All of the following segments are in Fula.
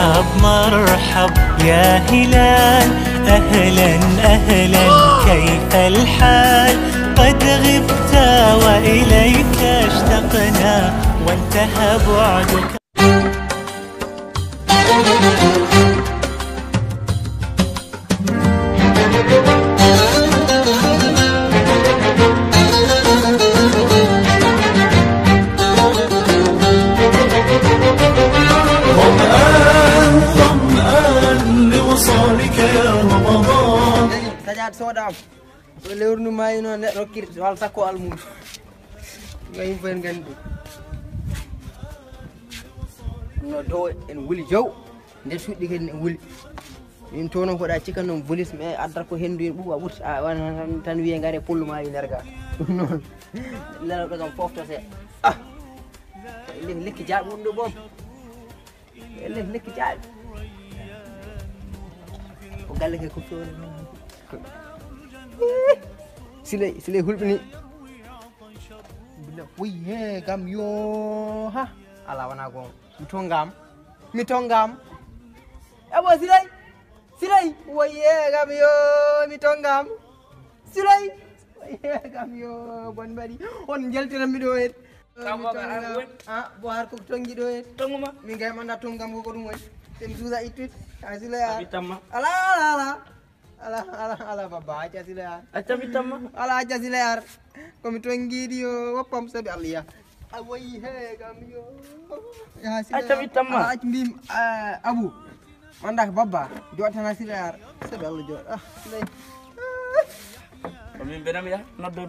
مرحب مرحب يا هلال، أهلا أهلا كيف الحال؟ قد غبت وإليك اشتقنا وانتهى بعدك. Sodam so lewru may no neddo kirti wal sakko almudu ngay fen gandu no do en wuli jaw nder suddi ken en wuli min tono ko da cikan non police me addar ko hendu en buba but wan tan wiye ngare pullu may nerga non la do gam fofto se lekki jaab do bom lekki jaab o galle ke ko Sile hulbini bila wiye gam yo ha ala wana go mitongam abo silay wiye gam yo mitongam silay wiye gam yo bon bari on jeltira mi do et bo har ko tongi do et tonguma mi gay manda tongam ko dum won tem suza itut silay ala baba aja silayar aja bitamma ala aja silayar komi tongi dio wopam sabi aliya awoy he gam yo ya silayar aja bitamma aja bim abu mandak baba jotana silayar sabi Allah jot silay min benam ya noddo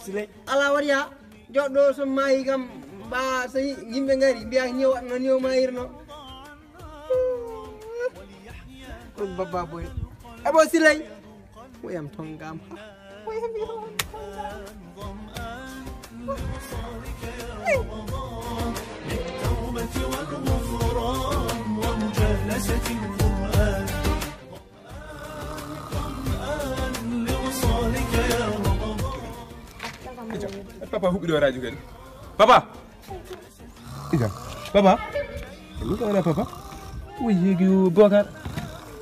silay ala wariya joddo so mai gam ba sey yimbe ngari biya ñewatno ñew mayirno ko baba boy abo silay wayam tongam wayam yo للتوبة والغفران ومجالسة القرآن ظمآن لوصالك يا رمضان. Papa hubbi do radio gadi. Papa. Ida. Papa. Ni ko na papa. Wi yegi Bokar.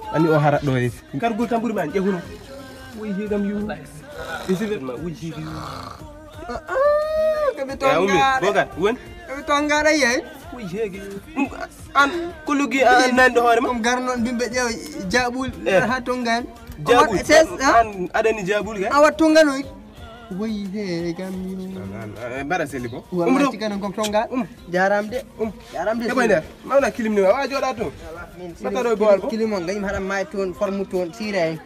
Ani o harat do ni ngar gol tamburi man jehuno wuy higam yu isivet ma wuy higi kabe tonga boga won kabe tonga da yey wuy higi an ko lugi nan do hore ma garnon bimbe jew jabul ha tongan jabul an adani jabul ga awa tongano wuy higam yu bara seli bo umro tikana ko tonga jaram de e boy der mawna kilim ni wa joda to bakaro bol bo kilim on gany hada may ton formu ton sire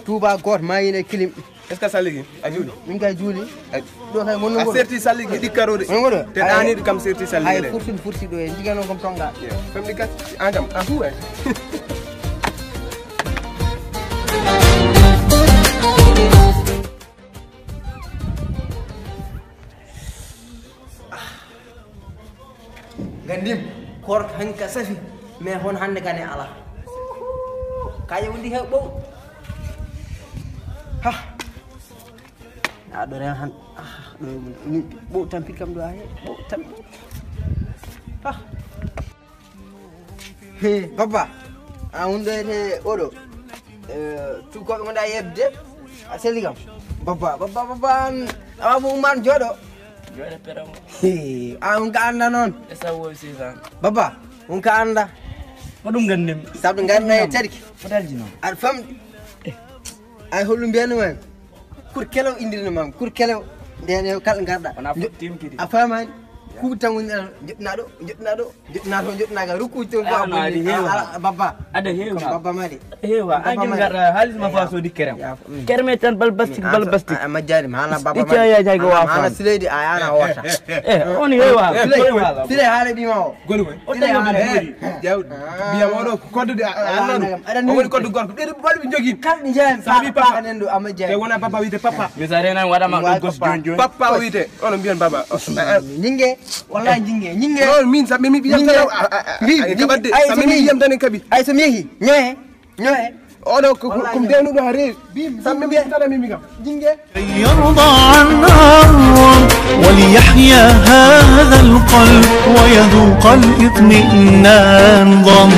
touba got mayine kilim est ce que saligi a juli min kay juli do kay mon a certi saligi dikaro de te dani kam certi saligi ay fursi do en digano kom tonga fam di kat angam a fu ay gandim kor hanka safi me hon hande gane ala kaye wundi he bo ha do ren han do bo tampit kam do ay bo tam ha he baba a hunde te odo tu ko ngonda yebde a seligam baba awu man jodo jodo peram a un ka anda non esa wo sisan baba un ka anda modum gandim sabdo garna e tarki fadalji non ar fam ay hollu mbiyanu man kur kelaw indirno mam kur kelaw den kal garda ona futim kidi a famani ku tangu jotna ga ruku to baba ada hewa baba mali hewa angin garda halis ma faso dikerem kerme tan balbastik majari mana baba mali ya jago wa mana siledi ayana wata oni hewa sile hale di mawo golu o tan jaw biya modo koddu de o woni koddu gorko de balbi jogi kan ni jan sabi papa nendo amajari te wona papa wite papa mi sare nan wada ma do gos jonjon papa wite on mbiyan baba ninge wallahi nyinge non min sa mi biyam tan kabadde sa mi biyam tan kabi ay so mehi nyoe odo kum denu do hare sa mi biyam tan mi gam jinge يرضى عنا الرب وليحيا هذا القلب ويذوق الاطمئنان ضم